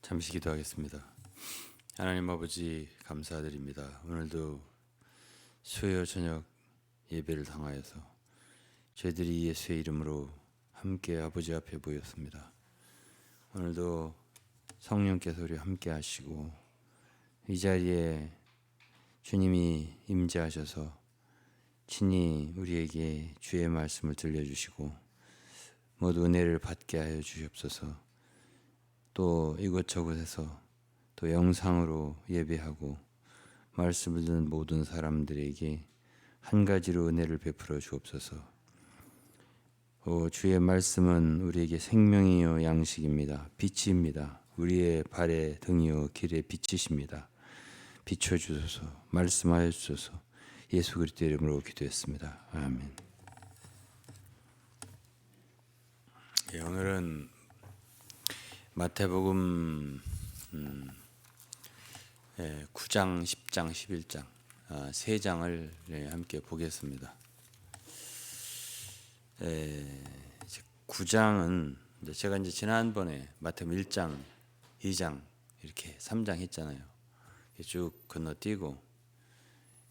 잠시 기도하겠습니다. 하나님 아버지 감사드립니다. 오늘도 수요 저녁 예배를 당하여서 저희들이 예수의 이름으로 함께 아버지 앞에 모였습니다. 오늘도 성령께서 우리 함께 하시고 이 자리에 주님이 임재하셔서 친히 우리에게 주의 말씀을 들려주시고 모두 은혜를 받게 하여 주시옵소서. 또 이곳저곳에서 또 영상으로 예배하고 말씀을 듣는 모든 사람들에게 한 가지로 은혜를 베풀어 주옵소서. 주의 말씀은 우리에게 생명이요 양식입니다. 빛입니다. 우리의 발의 등이요 길의 빛이십니다. 비춰주소서. 말씀하여 주소서. 예수 그리스도 이름으로 기도했습니다. 아멘. 오늘은 마태복음 9장, 10장, 11장 세 장을 함께 보겠습니다. 9장은 제가 이제 지난번에 마태복음 1장, 2장 이렇게 3장 했잖아요. 쭉 건너뛰고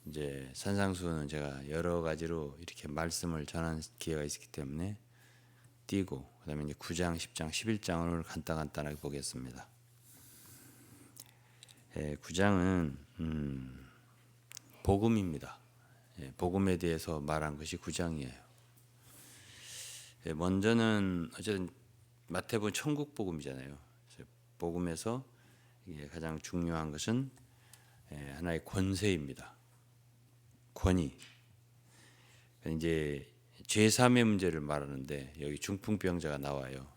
이제 산상수는 제가 여러 가지로 이렇게 말씀을 전하는 기회가 있었기 때문에 띄고 그다음에 이제 9장, 10장, 11장을 오늘 간단하게 보겠습니다. 9장은 복음입니다. 복음에 대해서 말한 것이 9장이에요. 먼저는 어쨌든 마태복음 천국 복음이잖아요. 복음에서 가장 중요한 것은 하나의 권세입니다. 권위. 이제 제3의 문제를 말하는데 여기 중풍병자가 나와요.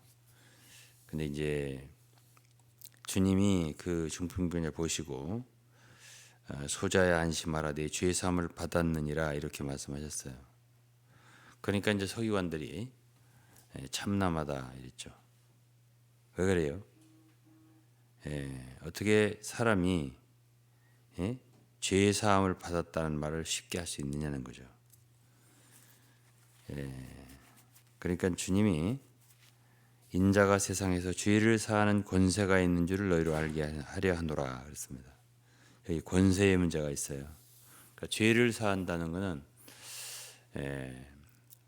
근데 이제 주님이 그 중풍병자 보시고 소자야 안심하라 내 죄 사함을 받았느니라 이렇게 말씀하셨어요. 그러니까 이제 서기관들이 참남하다 이랬죠. 왜 그래요? 어떻게 사람이 죄 사함을 받았다는 말을 쉽게 할 수 있느냐는 거죠. 그러니까 주님이 인자가 세상에서 죄를 사하는 권세가 있는 줄을 너희로 알게 하려 하노라 그랬습니다. 여기 권세의 문제가 있어요. 그러니까 죄를 사한다는 것은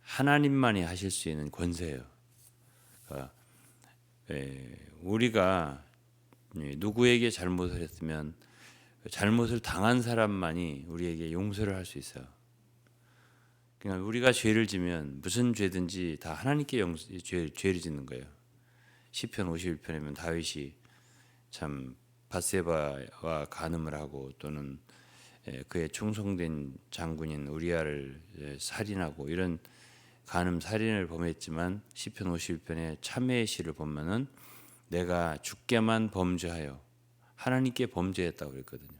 하나님만이 하실 수 있는 권세예요. 그러니까 우리가 누구에게 잘못을 했으면 잘못을 당한 사람만이 우리에게 용서를 할 수 있어요. 그러니까 우리가 죄를 지면 무슨 죄든지 다 하나님께 죄를 짓는 거예요. 시편 51편이면 다윗이 참 밧세바와 간음을 하고 또는 그의 충성된 장군인 우리아를 살인하고 이런 간음 살인을 범했지만 시편 51편의 참회의 시를 보면은 내가 주께만 범죄하여 하나님께 범죄했다고 그랬거든요.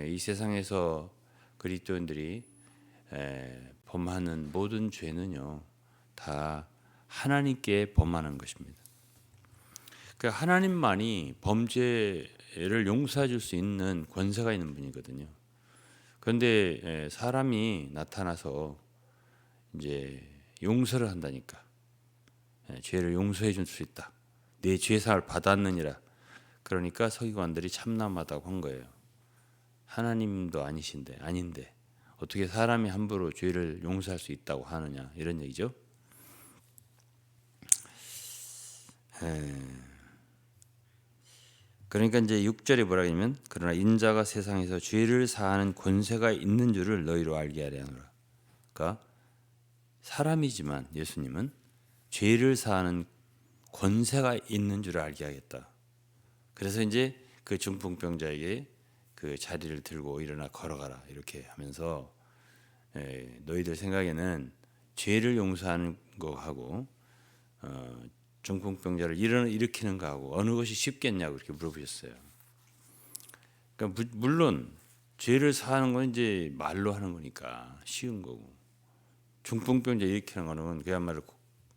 이 세상에서 그리스도인들이 범하는 모든 죄는요 다 하나님께 범하는 것입니다. 그 하나님만이 범죄를 용서해 줄 수 있는 권세가 있는 분이거든요. 그런데 사람이 나타나서 이제 용서를 한다니까 죄를 용서해 줄 수 있다. 내 죄사를 받았느니라. 그러니까 서기관들이 참남하다고 한 거예요. 하나님도 아닌데 어떻게 사람이 함부로 죄를 용서할 수 있다고 하느냐 이런 얘기죠. 그러니까 이제 6절에 뭐라 하냐면 그러나 인자가 세상에서 죄를 사하는 권세가 있는 줄을 너희로 알게 하려 하노라. 그러니까 사람이지만 예수님은 죄를 사하는 권세가 있는 줄을 알게 하겠다. 그래서 이제 그 중풍병자에게 그 자리를 들고 일어나 걸어가라 이렇게 하면서 너희들 생각에는 죄를 용서하는 거하고 중풍병자를 일으키는 거하고 어느 것이 쉽겠냐고 이렇게 물어보셨어요. 그러니까 물론 죄를 사하는 건 이제 말로 하는 거니까 쉬운 거고 중풍병자 일으키는 거는 그야말로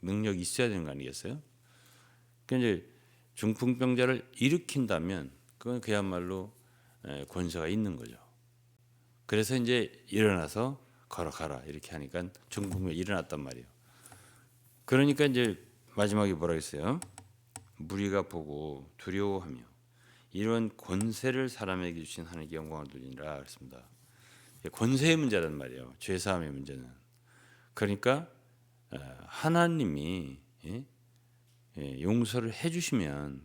능력이 있어야 되는 거 아니겠어요? 그러니까 이제 중풍병자를 일으킨다면 그건 그야말로 권세가 있는 거죠. 그래서 이제 일어나서 걸어가라 이렇게 하니까 중풍병자 일어났단 말이에요. 그러니까 이제 마지막에 뭐라 했어요? 무리가 보고 두려워하며 이런 권세를 사람에게 주신 하나님께 영광을 돌리니라 그랬습니다. 권세의 문제란 말이에요. 죄 사함의 문제는. 그러니까 하나님이 용서를 해주시면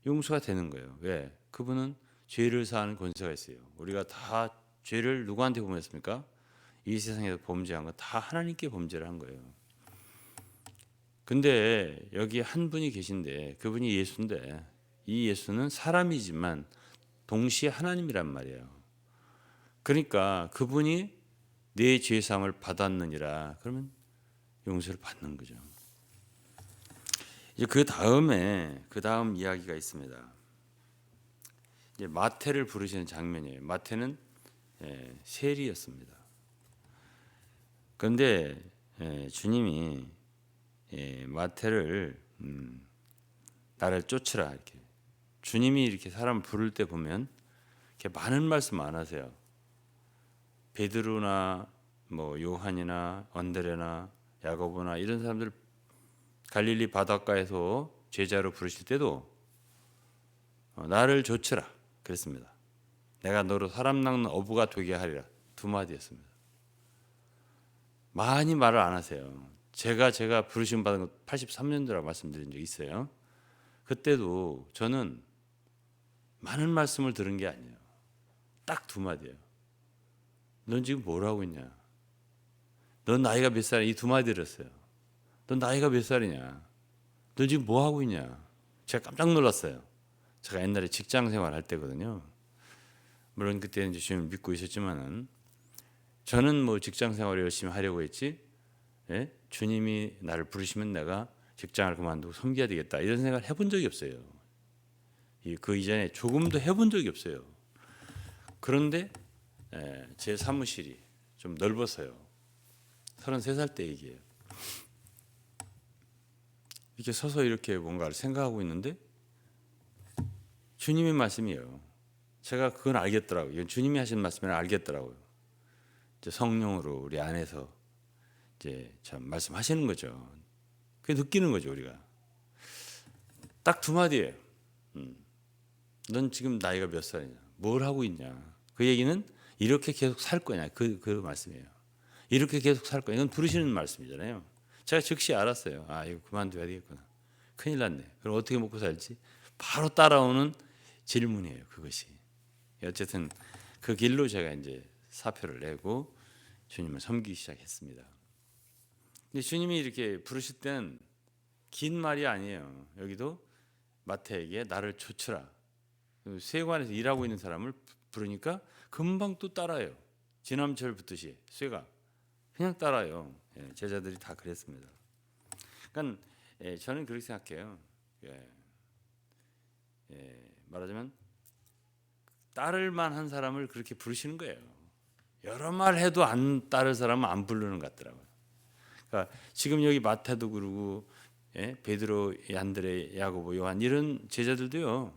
용서가 되는 거예요. 왜? 그분은 죄를 사하는 권세가 있어요. 우리가 다 죄를 누구한테 범했습니까? 이 세상에서 범죄한 건 다 하나님께 범죄를 한 거예요. 근데 여기 한 분이 계신데 그분이 예수인데 이 예수는 사람이지만 동시에 하나님이란 말이에요. 그러니까 그분이 내 죄 사함을 받았느니라 그러면 용서를 받는 거죠. 이제 그 다음 이야기가 있습니다. 이제 마태를 부르시는 장면이에요. 마태는 세리였습니다. 그런데 주님이 마태를 나를 쫓으라 이렇게 주님이 이렇게 사람 부를 때 보면 이렇게 많은 말씀 안 하세요. 베드로나 뭐 요한이나 언드레나 야고보나 이런 사람들 갈릴리 바닷가에서 제자로 부르실 때도 나를 좇으라 그랬습니다. 내가 너로 사람 낚는 어부가 되게 하리라 두 마디였습니다. 많이 말을 안 하세요. 제가 부르심 받은 거 83년도라고 말씀드린 적 있어요. 그때도 저는 많은 말씀을 들은 게 아니에요. 딱 두 마디예요. 넌 지금 뭘 하고 있냐? 넌 나이가 몇 살이냐? 이 두 마디 들었어요. 넌 나이가 몇 살이냐? 넌 지금 뭐 하고 있냐? 제가 깜짝 놀랐어요. 제가 옛날에 직장 생활할 때거든요. 물론 그때는 이제 주님을 믿고 있었지만은 저는 뭐 직장 생활을 열심히 하려고 했지. 주님이 나를 부르시면 내가 직장을 그만두고 섬겨야 되겠다 이런 생각을 해본 적이 없어요. 그 이전에 조금도 해본 적이 없어요. 그런데 제 사무실이 좀 넓어서요. 33살 때 얘기예요. 이렇게 서서 이렇게 뭔가를 생각하고 있는데 주님의 말씀이에요. 제가 그건 알겠더라고요. 이건 주님이 하신 말씀을 알겠더라고요. 이제 성령으로 우리 안에서 이제 참 말씀하시는 거죠. 그게 느끼는 거죠 우리가. 딱 두 마디예요. 넌 지금 나이가 몇 살이냐? 뭘 하고 있냐? 그 얘기는 이렇게 계속 살 거냐? 그 말씀이에요. 이렇게 계속 살 거냐? 이건 부르시는 말씀이잖아요. 제가 즉시 알았어요. 아 이거 그만둬야 되겠구나. 큰일 났네. 그럼 어떻게 먹고 살지? 바로 따라오는 질문이에요. 그것이. 어쨌든 그 길로 제가 이제 사표를 내고 주님을 섬기기 시작했습니다. 근데 주님이 이렇게 부르실 때는 긴 말이 아니에요. 여기도 마태에게 나를 좇으라. 쇠관에서 일하고 있는 사람을 부르니까 금방 또 따라요. 지남철 붙듯이 쇠가 그냥 따라요. 제자들이 다 그랬습니다. 그러니까 저는 그렇게 생각해요. 말하자면 따를 만한 사람을 그렇게 부르시는 거예요. 여러 말 해도 안 따를 사람은 안 부르는 것 같더라고요. 그러니까 지금 여기 마태도 그러고 베드로, 안드레, 야고보, 요한 이런 제자들도요.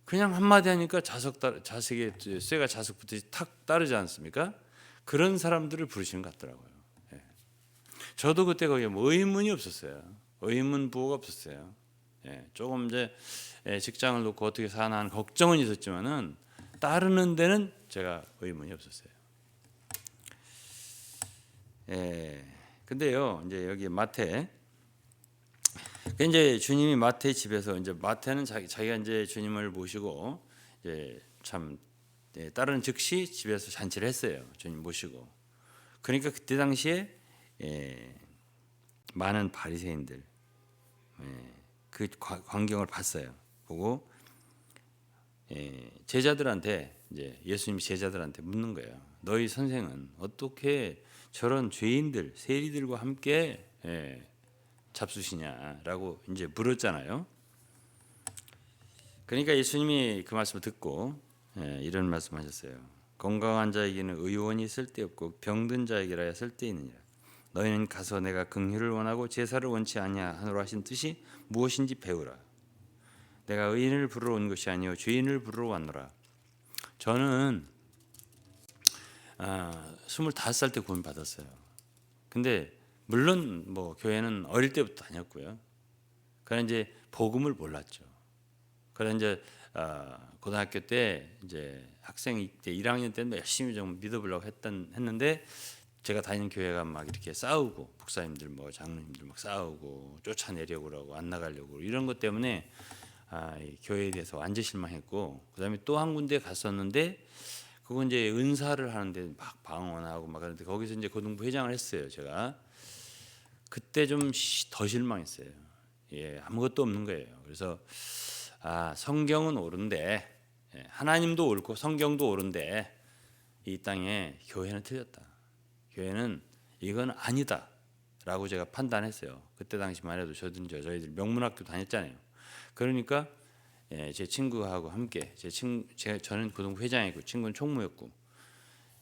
그냥 한마디 하니까 자석에 쇠가 자석 붙듯이 탁 따르지 않습니까? 그런 사람들을 부르시는 것 같더라고요. 저도 그때 거기에 뭐 의문이 없었어요. 의문 부호가 없었어요. 조금 이제 직장을 놓고 어떻게 사나 하는 걱정은 있었지만은 따르는 데는 제가 의문이 없었어요. 근데요, 이제 여기 마태, 이제 주님이 마태 집에서 이제 마태는 자기가 이제 주님을 모시고 이제 참 따르는 즉시 집에서 잔치를 했어요. 주님 모시고. 그러니까 그때 당시에 많은 바리새인들 그 광경을 봤어요. 보고 제자들한테 이제 예수님이 제자들한테 묻는 거예요. 너희 선생은 어떻게 저런 죄인들, 세리들과 함께 잡수시냐라고 이제 물었잖아요. 그러니까 예수님이 그 말씀을 듣고 이런 말씀하셨어요. 건강한 자에게는 의원이 쓸데없고 병든 자에게라야 쓸데있느니라. 너희는 가서 내가 긍휼을 원하고 제사를 원치 아니하노라 하신 뜻이 무엇인지 배우라. 내가 의인을 부르러 온 것이 아니요 죄인을 부르러 왔노라. 저는 25살 때 구원 받았어요. 근데 물론 뭐 교회는 어릴 때부터 다녔고요. 그러나 이제 복음을 몰랐죠. 그래서 이제 고등학교 때 이제 학생 때 1학년 때는 열심히 좀 믿어보려고 했는데 제가 다니는 교회가 막 이렇게 싸우고 목사님들 뭐 장로님들 막 싸우고 쫓아내려고 그러고 안 나가려고 이런 것 때문에 이 교회에 대해서 완전 실망했고, 그다음에 또 한 군데 갔었는데 그건 이제 은사를 하는데 막 방언하고 막 그런데 거기서 이제 고등부 회장을 했어요. 제가 그때 좀 더 실망했어요. 예, 아무것도 없는 거예요. 그래서 성경은 옳은데, 하나님도 옳고 성경도 옳은데 이 땅에 교회는 틀렸다. 교회는 이건 아니다라고 제가 판단했어요. 그때 당시만 해도 저희들 명문학교 다녔잖아요. 그러니까 제 친구하고 함께 저는 고등부 회장이고 친구는 총무였고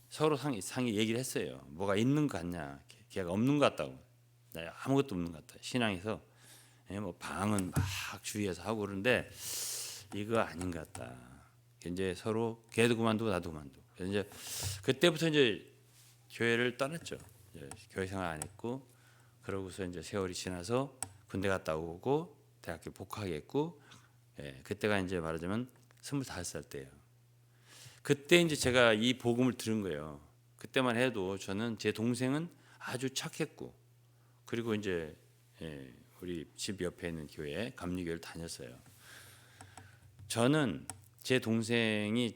서로 상의 얘기를 했어요. 뭐가 있는 것 같냐? 걔가 없는 것 같다고. 나 아무것도 없는 것 같다. 신앙에서 뭐 방은 막 주위에서 하고 그러는데 이거 아닌 것 같다. 이제 서로 걔도 그만두고 나도 그만두고. 그래서 이제 그때부터 이제 교회를 떠났죠. 교회 생활 안 했고, 그러고서 이제 세월이 지나서 군대 갔다 오고 대학교 복학했고, 그때가 이제 말하자면 25살 때예요. 그때 이제 제가 이 복음을 들은 거예요. 그때만 해도 저는 제 동생은 아주 착했고, 그리고 이제 우리 집 옆에 있는 교회 감리교회를 다녔어요. 저는 제 동생이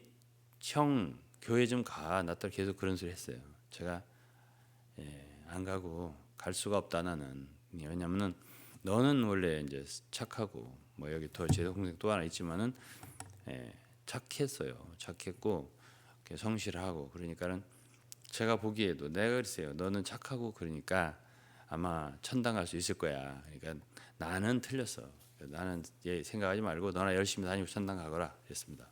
형 교회 좀 가, 나 딸 계속 그런 소리 했어요. 제가 안 가고 갈 수가 없다 나는. 왜냐면은 너는 원래 이제 착하고 뭐 여기 더 제 동생 또 하나 있지만은 착했어요. 착했고 성실하고 그러니까는 제가 보기에도 내가 그랬어요. 너는 착하고 그러니까 아마 천당 갈 수 있을 거야. 그러니까 나는 틀렸어. 나는 생각하지 말고 너나 열심히 다니고 천당 가거라 그랬습니다.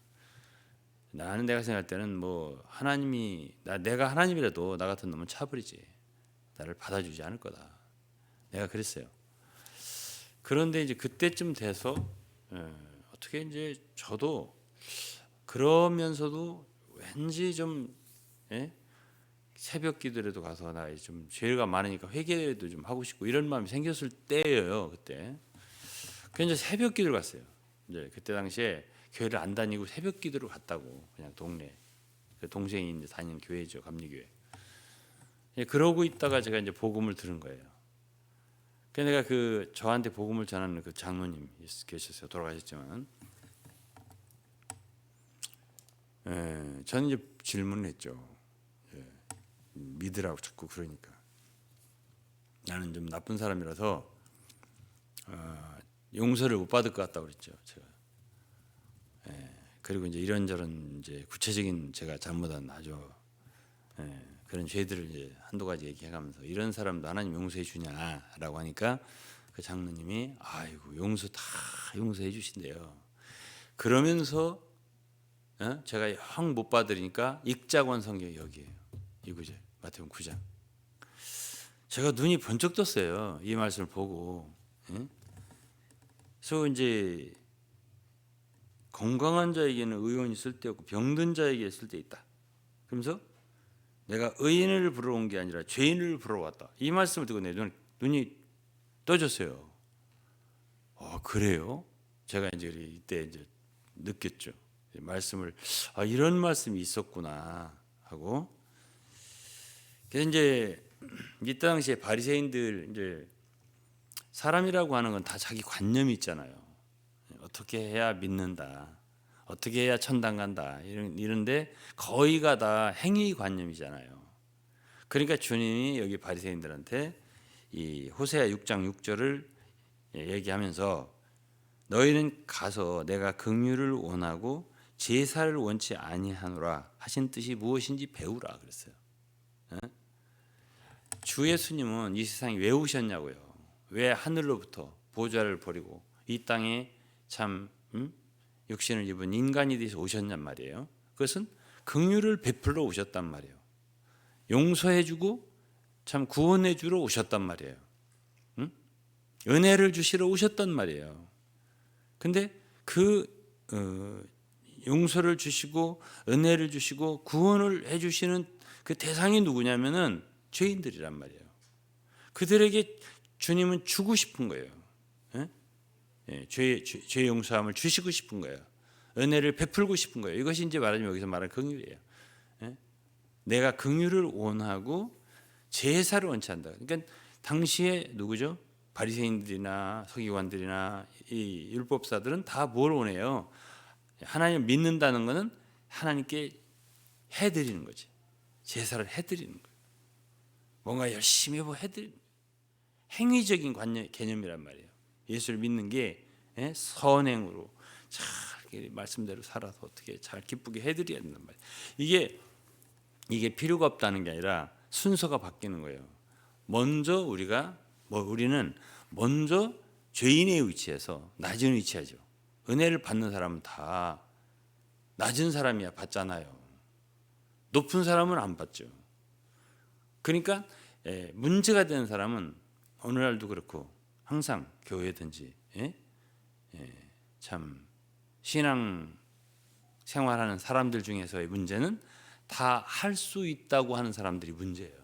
나는 내가 생각할 때는 뭐 하나님이 내가 하나님이라도 나 같은 놈은 차버리지. 나를 받아주지 않을 거다. 내가 그랬어요. 그런데 이제 그때쯤 돼서 어떻게 이제 저도 그러면서도 왠지 좀 새벽 기도라도 가서 나 좀 죄가 많으니까 회개도 좀 하고 싶고 이런 마음이 생겼을 때예요. 그때. 그래서 이제 새벽 기도를 갔어요. 이제 그때 당시에 교회를 안 다니고 새벽 기도를 갔다고. 그냥 동네 동생이 이제 다니는 교회죠, 감리교회. 그러고 있다가 제가 이제 복음을 들은 거예요. 그래서 내가 저한테 복음을 전하는 그 장로님 계셨어요. 돌아가셨지만, 저는 이제 질문을 했죠. 믿으라고 자꾸 그러니까 나는 좀 나쁜 사람이라서 용서를 못 받을 것 같다고 그랬죠. 제가. 그리고 이제 이런저런 이제 구체적인 제가 잘못한 아주 그런 죄들을 이제 한두 가지 얘기해가면서 이런 사람도 하나님 용서해 주냐라고 하니까 그 장로님이 아이고 용서 다 용서해 주신대요. 그러면서 제가 영 못 받으니까 익자권 성경이 여기에요. 이 구절 마태복음 9장. 제가 눈이 번쩍 떴어요. 이 말씀을 보고. 그래서 이제 건강한 자에게는 의원이 쓸데없고 병든 자에게 쓸데있다. 그러면서 내가 의인을 부르러 온 게 아니라 죄인을 부르러 왔다. 이 말씀을 듣고 내 눈이 떠졌어요. 그래요? 제가 이제 이때 이제 느꼈죠. 말씀을 이런 말씀이 있었구나 하고. 그래서 이제 이때 당시에 바리새인들 이제 사람이라고 하는 건 다 자기 관념이 있잖아요. 어떻게 해야 믿는다, 어떻게 해야 천당 간다 이런데 거의가 다 행위 관념이잖아요. 그러니까 주님이 여기 바리새인들한테 이 호세아 6장 6절을 얘기하면서 너희는 가서 내가 긍휼을 원하고 제사를 원치 아니하노라 하신 뜻이 무엇인지 배우라 그랬어요. 주 예수님은 이 세상에 왜 오셨냐고요. 왜 하늘로부터 보좌를 버리고 이 땅에 참 육신을 입은 인간이 돼서 오셨냔 말이에요. 그것은 긍휼을 베풀러 오셨단 말이에요. 용서해주고 참 구원해주러 오셨단 말이에요. 은혜를 주시러 오셨단 말이에요. 근데 용서를 주시고 은혜를 주시고 구원을 해주시는 그 대상이 누구냐면은 죄인들이란 말이에요. 그들에게 주님은 주고 싶은 거예요. 죄 용서함을 주시고 싶은 거예요. 은혜를 베풀고 싶은 거예요. 이것이 이제 말하자면 여기서 말하는 긍휼이에요. 내가 긍휼을 원하고 제사를 원치 않는다. 그러니까 당시에 누구죠? 바리새인들이나 서기관들이나 이 율법사들은 다 뭘 원해요? 하나님 믿는다는 것은 하나님께 해드리는 거지. 제사를 해드리는 거예요. 뭔가 열심히 해드리는 거예요. 행위적인 개념이란 말이에요. 예수를 믿는 게 선행으로 잘 말씀대로 살아서 어떻게 잘 기쁘게 해드려야 된단 말이에요. 이게 필요가 없다는 게 아니라 순서가 바뀌는 거예요. 먼저 우리는 먼저 죄인의 위치에서 낮은 위치하죠. 은혜를 받는 사람은 다 낮은 사람이야 받잖아요. 높은 사람은 안 받죠. 그러니까 문제가 되는 사람은 오늘날도 그렇고 항상 교회든지 참 신앙 생활하는 사람들 중에서의 문제는 다 할 수 있다고 하는 사람들이 문제예요.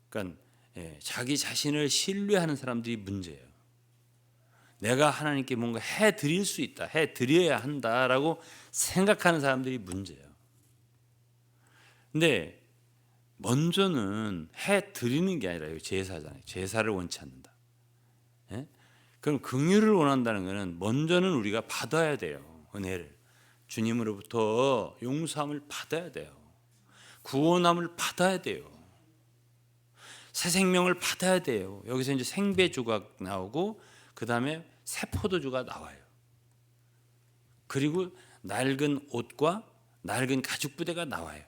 그러니까 자기 자신을 신뢰하는 사람들이 문제예요. 내가 하나님께 뭔가 해드릴 수 있다, 해드려야 한다라고 생각하는 사람들이 문제예요. 근데 먼저는 해드리는 게 아니라 제사잖아요. 제사를 원치 않는다. 그럼 긍휼을 원한다는 것은 먼저는 우리가 받아야 돼요. 은혜를 주님으로부터 용서함을 받아야 돼요. 구원함을 받아야 돼요. 새 생명을 받아야 돼요. 여기서 이제 생배주가 나오고 그 다음에 새 포도주가 나와요. 그리고 낡은 옷과 낡은 가죽 부대가 나와요.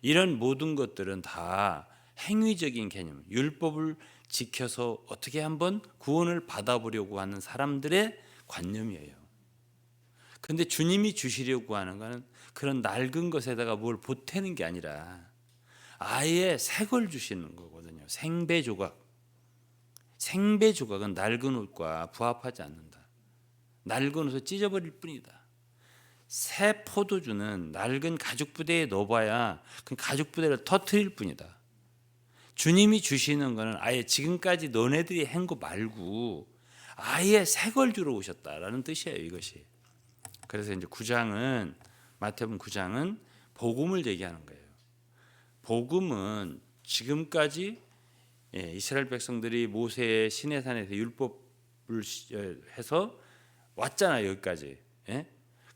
이런 모든 것들은 다 행위적인 개념, 율법을 지켜서 어떻게 한번 구원을 받아보려고 하는 사람들의 관념이에요. 그런데 주님이 주시려고 하는 것은 그런 낡은 것에다가 뭘 보태는 게 아니라 아예 새 걸 주시는 거거든요. 생배조각. 생배조각은 낡은 옷과 부합하지 않는다. 낡은 옷을 찢어버릴 뿐이다. 새 포도주는 낡은 가죽 부대에 넣어봐야 그 가죽 부대를 터뜨릴 뿐이다. 주님이 주시는 것은 아예 지금까지 너네들이 한 거 말고 아예 새 걸 주러 오셨다라는 뜻이에요. 이것이. 그래서 이제 9장은 마태복음 9장은 복음을 얘기하는 거예요. 복음은 지금까지 이스라엘 백성들이 모세의 시내산에서 율법을 해서 왔잖아요. 여기까지.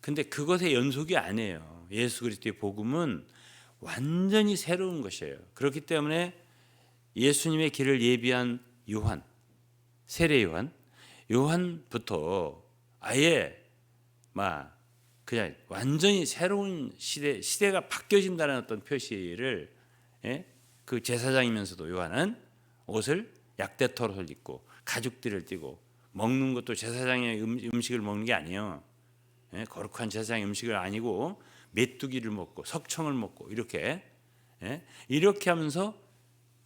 근데 그것의 연속이 아니에요. 예수 그리스도의 복음은 완전히 새로운 것이에요. 그렇기 때문에 예수님의 길을 예비한 요한, 세례 요한부터 아예 그냥 완전히 새로운 시대가 바뀌어진다는 어떤 표시를 그 제사장이면서도 요한은 옷을 약대토롯을 입고 가죽띠를 띠고 먹는 것도 제사장의 음식을 먹는 게 아니에요. 거룩한 제사장의 음식을 아니고 메뚜기를 먹고 석청을 먹고 이렇게 하면서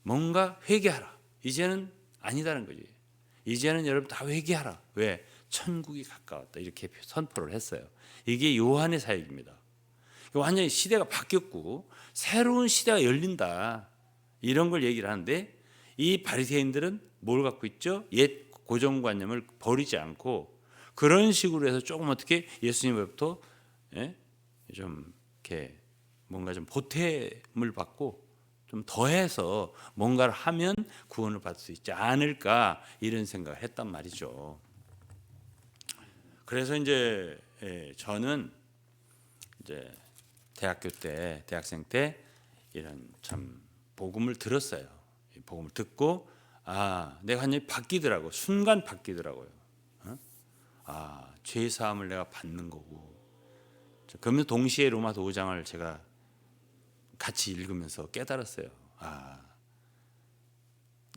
뭔가 회개하라. 이제는 아니다는 거지. 이제는 여러분 다 회개하라. 왜? 천국이 가까웠다. 이렇게 선포를 했어요. 이게 요한의 사역입니다. 완전히 시대가 바뀌었고 새로운 시대가 열린다. 이런 걸 얘기를 하는데 이 바리새인들은 뭘 갖고 있죠? 옛 고정관념을 버리지 않고 그런 식으로 해서 조금 어떻게 예수님으로부터 좀 이렇게 뭔가 좀 보탬을 받고 좀 더해서 뭔가를 하면 구원을 받을 수 있지 않을까 이런 생각을 했단 말이죠. 그래서 이제 저는 이제 대학생 때 이런 참 복음을 들었어요. 복음을 듣고 내가 완전히 바뀌더라고. 순간 바뀌더라고요. 죄 사함을 내가 받는 거고. 그러면 동시에 로마서 5장을 제가 같이 읽으면서 깨달았어요.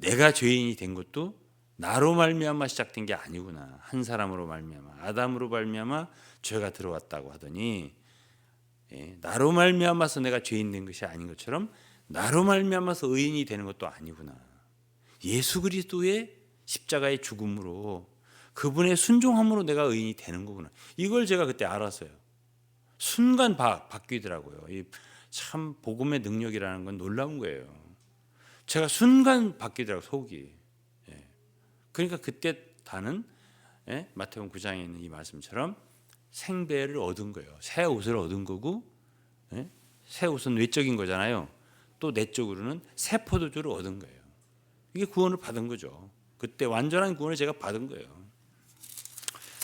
내가 죄인이 된 것도 나로 말미암아 시작된 게 아니구나. 한 사람으로 말미암아 아담으로 말미암아 죄가 들어왔다고 하더니 나로 말미암아서 내가 죄인 된 것이 아닌 것처럼 나로 말미암아서 의인이 되는 것도 아니구나. 예수 그리스도의 십자가의 죽음으로 그분의 순종함으로 내가 의인이 되는 거구나. 이걸 제가 그때 알았어요. 순간 바뀌더라고요. 참 복음의 능력이라는 건 놀라운 거예요. 제가 순간 바뀌더라고요. 속이. 그러니까 그때 나는 마태복음 9장에 있는 이 말씀처럼 생배를 얻은 거예요. 새 옷을 얻은 거고, 새 옷은 외적인 거잖아요. 또 내적으로는 새 포도주를 얻은 거예요. 이게 구원을 받은 거죠. 그때 완전한 구원을 제가 받은 거예요.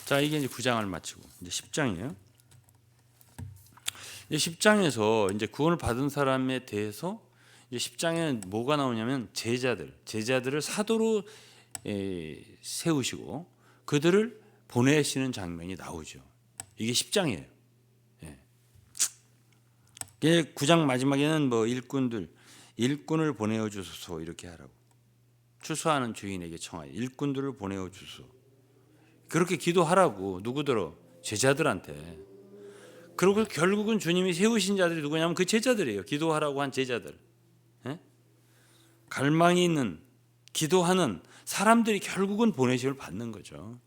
자, 이게 이제 9장을 마치고 이제 10장이에요. 이제 10장에서 이제 구원을 받은 사람에 대해서 이제 10장에는 뭐가 나오냐면 제자들을 사도로 세우시고 그들을 보내시는 장면이 나오죠. 이게 10장이에요. 예. 9장 마지막에는 뭐 일꾼을 보내어 주소서 이렇게 하라고. 추수하는 주인에게 청하여 일꾼들을 보내어 주소. 그렇게 기도하라고. 누구더러? 제자들한테. 그리고 결국은 주님이 세우신 자들이 누구냐면 그 제자들이에요. 기도하라고 한 제자들. 갈망이 있는 기도하는 사람들이 결국은 보내심을 받는 거죠.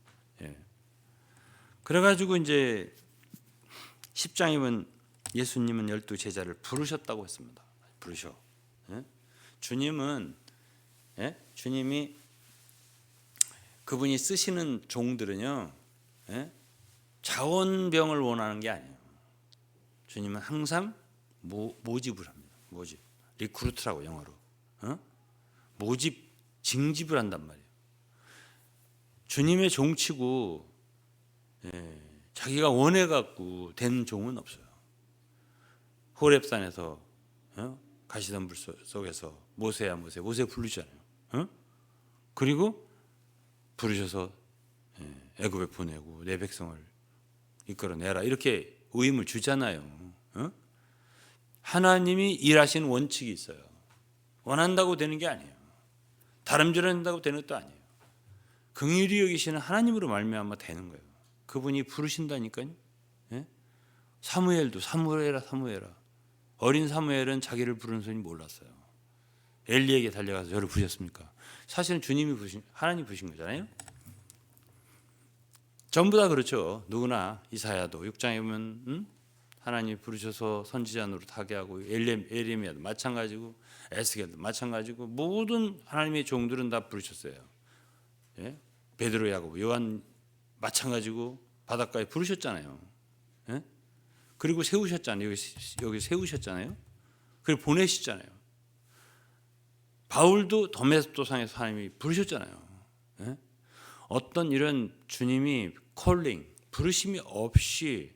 그래가지고 이제 10장이면 예수님은 12 제자를 부르셨다고 했습니다. 부르셔. 주님이 그분이 쓰시는 종들은요, 자원병을 원하는 게 아니에요. 주님은 항상 모집을 합니다. 모집, 리크루트라고 영어로. 모집, 징집을 한단 말이에요. 주님의 종치고 자기가 원해 갖고 된 종은 없어요. 호렙산에서 가시던 불 속에서 모세 부르잖아요. 그리고 부르셔서 애굽에 보내고 내 백성을 이끌어내라 이렇게 의임을 주잖아요. 하나님이 일하시는 원칙이 있어요. 원한다고 되는 게 아니에요. 다름질한다고 되는 것도 아니에요. 긍휼히 여기시는 하나님으로 말미암아 되는 거예요. 그분이 부르신다니까요. 사무엘도 사무엘아. 어린 사무엘은 자기를 부르는 소리 몰랐어요. 엘리에게 달려가서 저를 부르셨습니까? 사실은 하나님이 부르신 거잖아요. 전부 다 그렇죠. 누구나 이사야도 6장에 보면 하나님이 부르셔서 선지자 노릇하게 하고 에레미야도 마찬가지고 에스겔도 마찬가지고 모든 하나님의 종들은 다 부르셨어요. 베드로, 야고보, 요한 마찬가지고 바닷가에 부르셨잖아요. 그리고 세우셨잖아요. 여기 세우셨잖아요. 그리고 보내시잖아요. 바울도 더메스토상에서 하나님이 부르셨잖아요. 어떤 이런 주님이 콜링, 부르심이 없이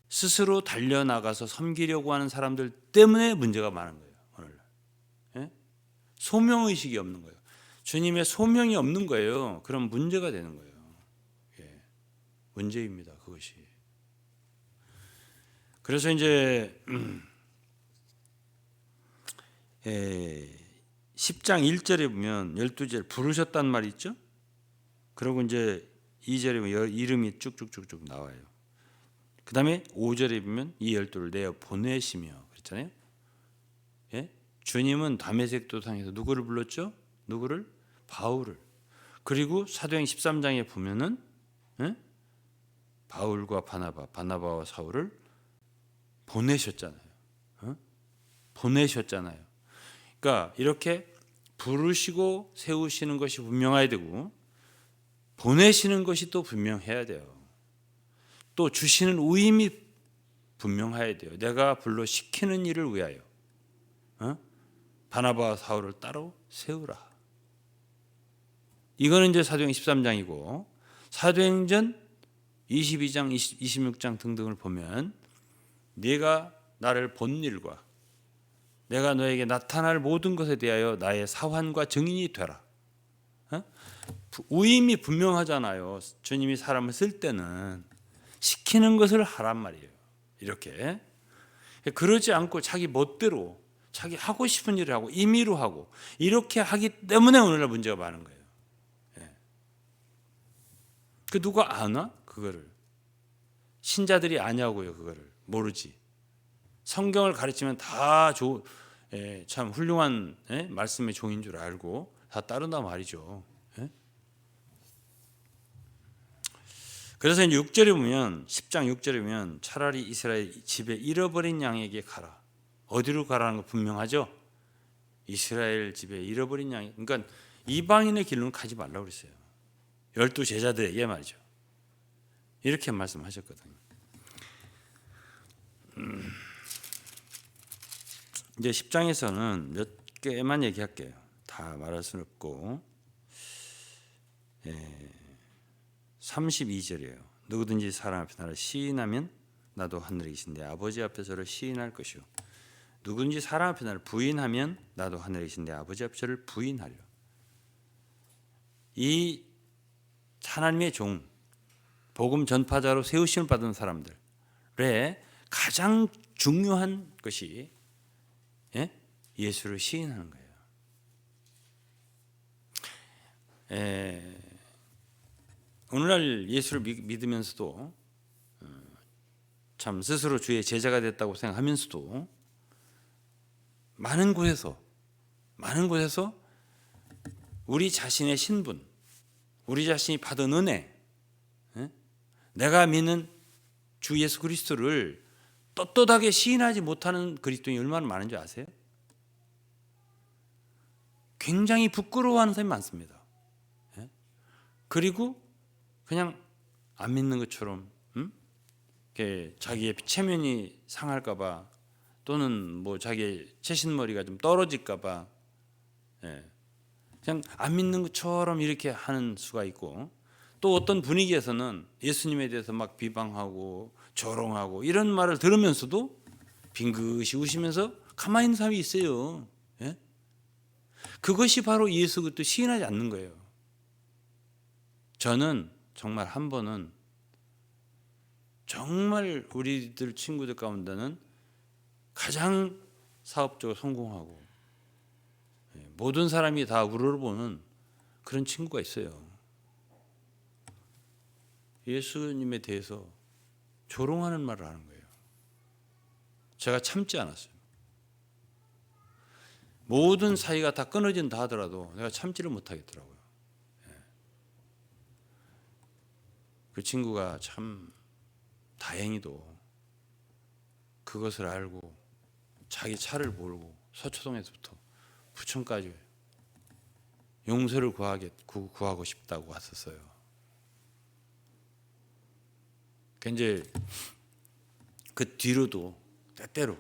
스스로 달려나가서 섬기려고 하는 사람들 때문에 문제가 많은 거예요. 오늘날. 소명의식이 없는 거예요. 주님의 소명이 없는 거예요. 그럼 문제가 되는 거예요. 문제입니다. 그것이. 그래서 이제 10장 1절에 보면 12제를 부르셨단 말이 있죠. 그리고 이제 2절에 보면 이름이 쭉쭉쭉쭉 나와요. 그 다음에 5절에 보면 이 12를 내어 보내시며 그랬잖아요. 주님은 다메섹 도상에서 누구를 불렀죠? 누구를? 바울을. 그리고 사도행 13장에 보면은 바울과 바나바와 사울을 보내셨잖아요. 보내셨잖아요. 그러니까 이렇게 부르시고 세우시는 것이 분명해야 되고 보내시는 것이 또 분명해야 돼요. 또 주시는 의임이 분명해야 돼요. 내가 불러 시키는 일을 위하여 바나바와 사울을 따로 세우라. 이거는 이제 사도행 13장이고 사도행전 22장, 26장 등등을 보면 네가 나를 본 일과 내가 너에게 나타날 모든 것에 대하여 나의 사환과 증인이 되라. 의임이 분명하잖아요. 주님이 사람을 쓸 때는 시키는 것을 하란 말이에요. 이렇게 그러지 않고 자기 멋대로 자기 하고 싶은 일을 하고 임의로 하고 이렇게 하기 때문에 오늘날 문제가 많은 거예요. 그 누가 아나? 그거를 신자들이 아냐고요. 그거를 모르지. 성경을 가르치면 다 참 훌륭한 말씀의 종인 줄 알고 다 따른다 말이죠. 그래서 이제 6절에 보면 10장 6절에 보면 차라리 이스라엘 집에 잃어버린 양에게 가라. 어디로 가라는 거 분명하죠. 이스라엘 집에 잃어버린 양이 그러니까 이방인의 길로는 가지 말라고 그랬어요. 12 제자들에게 말이죠. 이렇게 말씀하셨거든요. 이제 10장에서는 몇 개만 얘기할게요. 다 말할 수는 없고 32절이에요. 누구든지 사람 앞에 나를 시인하면 나도 하늘에 계신 내 아버지 앞에 저를 시인할 것이요 누구든지 사람 앞에 나를 부인하면 나도 하늘에 계신 내 아버지 앞에 저를 부인하려. 이 하나님의 종, 복음 전파자로 세우심을 받은 사람들의 가장 중요한 것이 예수를 시인하는 거예요. 오늘날 예수를 믿으면서도 참 스스로 주의 제자가 됐다고 생각하면서도 많은 곳에서 우리 자신의 신분, 우리 자신이 받은 은혜, 내가 믿는 주 예수 그리스도를 떳떳하게 시인하지 못하는 그리스도인이 얼마나 많은 줄 아세요? 굉장히 부끄러워하는 사람이 많습니다. 그리고 그냥 안 믿는 것처럼 자기의 체면이 상할까 봐 또는 뭐 자기의 채신머리가 좀 떨어질까 봐 그냥 안 믿는 것처럼 이렇게 하는 수가 있고, 또 어떤 분위기에서는 예수님에 대해서 막 비방하고 조롱하고 이런 말을 들으면서도 빙긋이 웃으면서 가만히 있는 사람이 있어요. 그것이 바로 예수 그리스도 시인하지 않는 거예요. 저는 정말 한 번은 정말 우리들 친구들 가운데는 가장 사업적으로 성공하고 모든 사람이 다 우러러보는 그런 친구가 있어요. 예수님에 대해서 조롱하는 말을 하는 거예요. 제가 참지 않았어요. 모든 사이가 다 끊어진다 하더라도 내가 참지를 못하겠더라고요. 그 친구가 참 다행히도 그것을 알고 자기 차를 몰고 서초동에서부터 부천까지 용서를 구하고 싶다고 왔었어요. 이제 그 뒤로도 때때로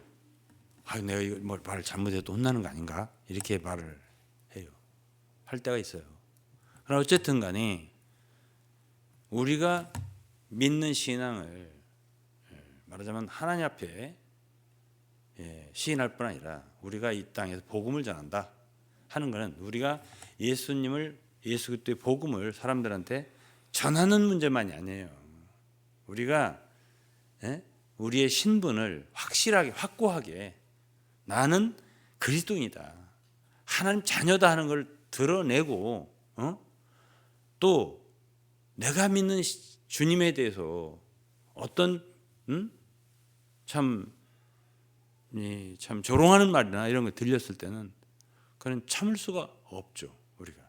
내가 이거 뭐 말을 잘못해도 혼나는 거 아닌가 이렇게 말을 해요. 할 때가 있어요. 그러나 어쨌든 간에 우리가 믿는 신앙을 말하자면 하나님 앞에 시인할 뿐 아니라 우리가 이 땅에서 복음을 전한다 하는 것은 우리가 예수 그리스도의 복음을 사람들한테 전하는 문제만이 아니에요. 우리가 우리의 신분을 확실하게 확고하게 나는 그리스도인이다, 하나님 자녀다 하는 걸 드러내고 또 내가 믿는 주님에 대해서 어떤 참 조롱하는 말이나 이런 거 들렸을 때는 그건 참을 수가 없죠. 우리가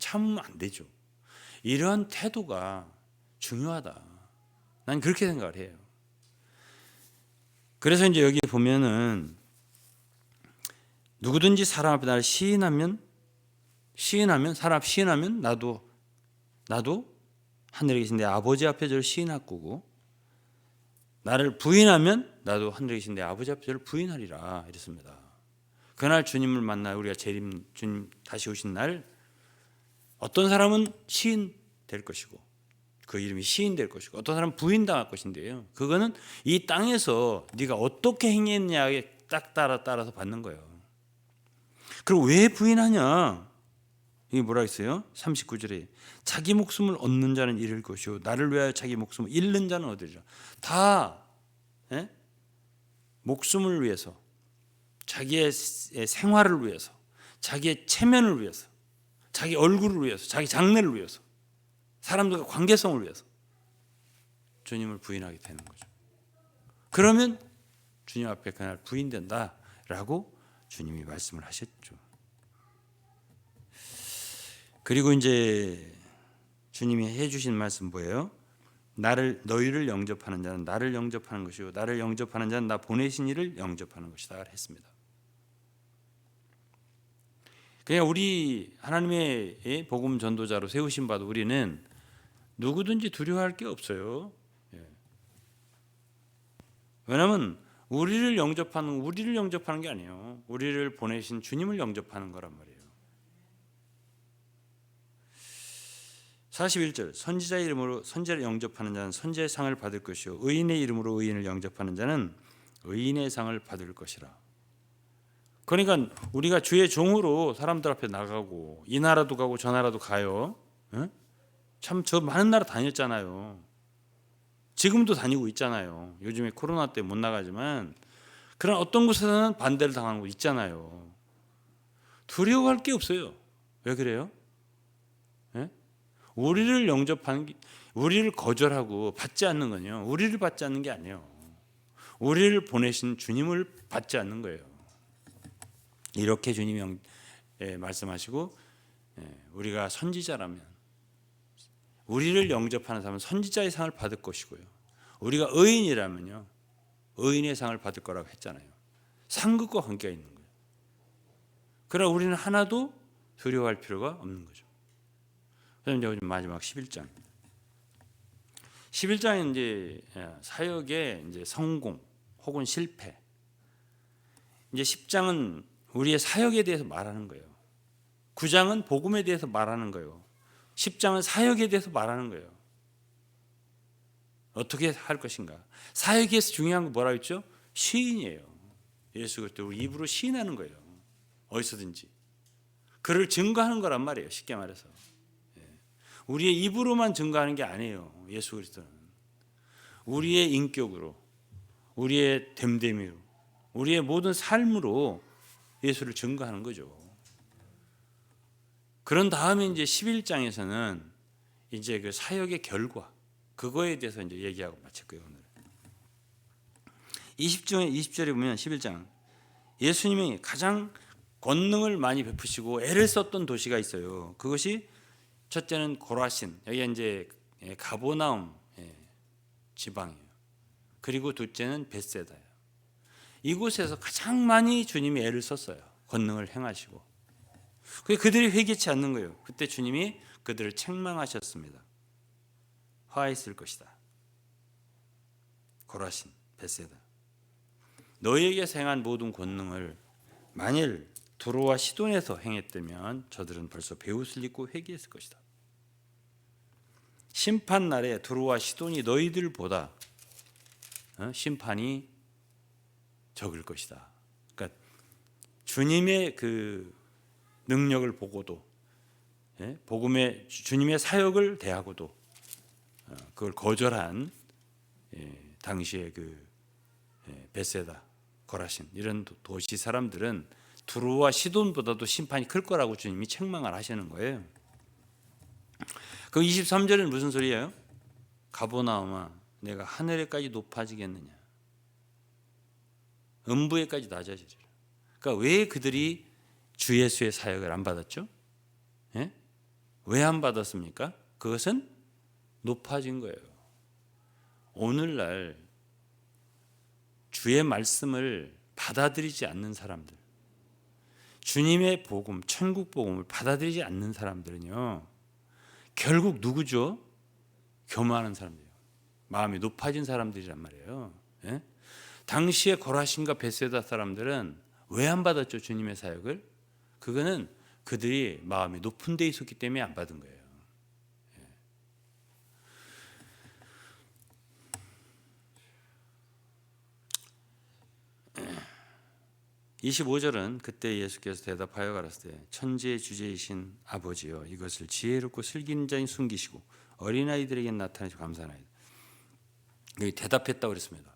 참으면 안 되죠. 이러한 태도가 중요하다. 난 그렇게 생각을 해요. 그래서 이제 여기 보면은 누구든지 사람 앞에 나를 시인하면 사람 앞에 시인하면 나도 하늘에 계신 내 아버지 앞에 저를 시인할 거고, 나를 부인하면 나도 하늘에 계신 내 아버지 앞에 저를 부인하리라 이랬습니다. 그날 주님을 만나 우리가 주님 다시 오신 날 어떤 사람은 시인 될 것이고 그 이름이 시인 될 것이고 어떤 사람은 부인당할 것인데요. 그거는 이 땅에서 네가 어떻게 행했냐에 딱 따라서 받는 거예요. 그리고 왜 부인하냐? 이게 뭐라 했어요? 39절에 자기 목숨을 얻는 자는 잃을 것이요 나를 위하여 자기 목숨을 잃는 자는 얻으리라. 다 목숨을 위해서, 자기의 생활을 위해서, 자기의 체면을 위해서, 자기 얼굴을 위해서, 자기 장래를 위해서, 사람들과 관계성을 위해서 주님을 부인하게 되는 거죠. 그러면 주님 앞에 그날 부인된다라고 주님이 말씀을 하셨죠. 그리고 이제 주님이 해주신 말씀 뭐예요? 너희를 영접하는 자는 나를 영접하는 것이요 나를 영접하는 자는 나 보내신 이를 영접하는 것이다 했습니다. 그냥 우리 하나님의 복음 전도자로 세우신 바도 우리는 누구든지 두려워할 게 없어요. 왜냐하면 우리를 영접하는 게 아니에요. 우리를 보내신 주님을 영접하는 거란 말이에요. 41절 선지자의 이름으로 선지자를 영접하는 자는 선지자의 상을 받을 것이요 의인의 이름으로 의인을 영접하는 자는 의인의 상을 받을 것이라. 그러니까 우리가 주의 종으로 사람들 앞에 나가고 이 나라도 가고 저 나라도 가요. 참 저 많은 나라 다녔잖아요. 지금도 다니고 있잖아요. 요즘에 코로나 때문에 못 나가지만 그런 어떤 곳에서는 반대를 당하는 곳 있잖아요. 두려워할 게 없어요. 왜 그래요? 우리를 영접하는 게, 우리를 거절하고 받지 않는 건요. 우리를 받지 않는 게 아니에요. 우리를 보내신 주님을 받지 않는 거예요. 이렇게 주님이 말씀하시고 우리가 선지자라면 우리를 영접하는 사람은 선지자의 상을 받을 것이고요. 우리가 의인이라면요. 의인의 상을 받을 거라고 했잖아요. 상급과 관계가 있는 거예요. 그러나 우리는 하나도 두려워할 필요가 없는 거죠. 그럼 이제 마지막 11장. 11장은 이제 사역의 이제 성공 혹은 실패. 이제 10장은 우리의 사역에 대해서 말하는 거예요. 9장은 복음에 대해서 말하는 거예요. 10장은 사역에 대해서 말하는 거예요. 어떻게 할 것인가? 사역에서 중요한 건 뭐라고 했죠? 시인이에요. 예수 그리스도 입으로 시인하는 거예요. 어디서든지. 그를 증거하는 거란 말이에요. 쉽게 말해서. 우리의 입으로만 증거하는 게 아니에요. 예수 그리스도는 우리의 인격으로, 우리의 됨됨이로, 우리의 모든 삶으로 예수를 증거하는 거죠. 그런 다음에 이제 11장에서는 이제 그 사역의 결과 그거에 대해서 이제 얘기하고 마칠 거예요. 오늘 20절에 보면 11장 예수님이 가장 권능을 많이 베푸시고 애를 썼던 도시가 있어요. 그것이 첫째는 고라신, 여기 이제 가버나움 지방이에요. 그리고 둘째는 벳세다예요. 이곳에서 가장 많이 주님이 애를 썼어요. 권능을 행하시고. 그들이 회개치 않는 거예요. 그때 주님이 그들을 책망하셨습니다. 화했을 것이다. 고라신, 벳세다. 너희에게 행한 모든 권능을 만일 두로와 시돈에서 행했다면 저들은 벌써 베옷을 입고 회개했을 것이다. 심판 날에 두로와 시돈이 너희들보다 심판이 적을 것이다. 그러니까 주님의 그 능력을 보고도 복음의 주님의 사역을 대하고도 그걸 거절한 당시의 그 벳세다, 고라신 이런 도시 사람들은 두로와 시돈보다도 심판이 클 거라고 주님이 책망을 하시는 거예요. 그 23절은 무슨 소리예요? 가버나움아 내가 하늘에까지 높아지겠느냐, 음부에까지 낮아지리라. 그러니까 왜 그들이 주 예수의 사역을 안 받았죠? 왜 안 받았습니까? 그것은 높아진 거예요. 오늘날 주의 말씀을 받아들이지 않는 사람들, 주님의 복음, 천국 복음을 받아들이지 않는 사람들은요, 결국 누구죠? 교만한 사람들이에요. 마음이 높아진 사람들이란 말이에요. 당시에 고라신과 벳세다 사람들은 왜 안 받았죠? 주님의 사역을? 그거는 그들이 마음이 높은 데 있었기 때문에 안 받은 거예요. 25절은 그때 예수께서 대답하여 가라사대 천지의 주제이신 아버지여 이것을 지혜롭고 슬기는 자に숨기시고 어린아이들에게 나타내시고 감사하나이다. 여기 대답했다고 그랬습니다.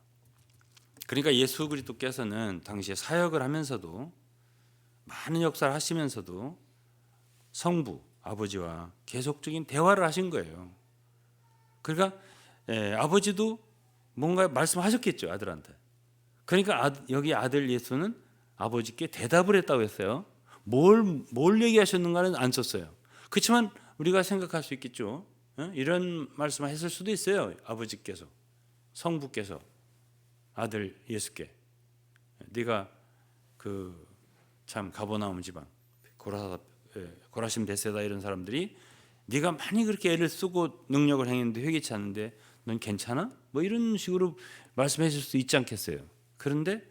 그러니까 예수 그리스도께서는 당시에 사역을 하면서도 많은 역사를 하시면서도 성부 아버지와 계속적인 대화를 하신 거예요. 그러니까 아버지도 뭔가 말씀하셨겠죠, 아들한테. 그러니까 여기 아들 예수는 아버지께 대답을 했다고 했어요. 뭘 얘기하셨는가는 안 썼어요. 그렇지만 우리가 생각할 수 있겠죠. 이런 말씀을 했을 수도 있어요. 아버지께서, 성부께서 아들 예수께 네가 그 참 가버나움 지방 고라심 데세다 이런 사람들이 네가 많이 그렇게 애를 쓰고 능력을 행했는데 회개치 않는데 넌 괜찮아? 뭐 이런 식으로 말씀해 줄 수 있지 않겠어요? 그런데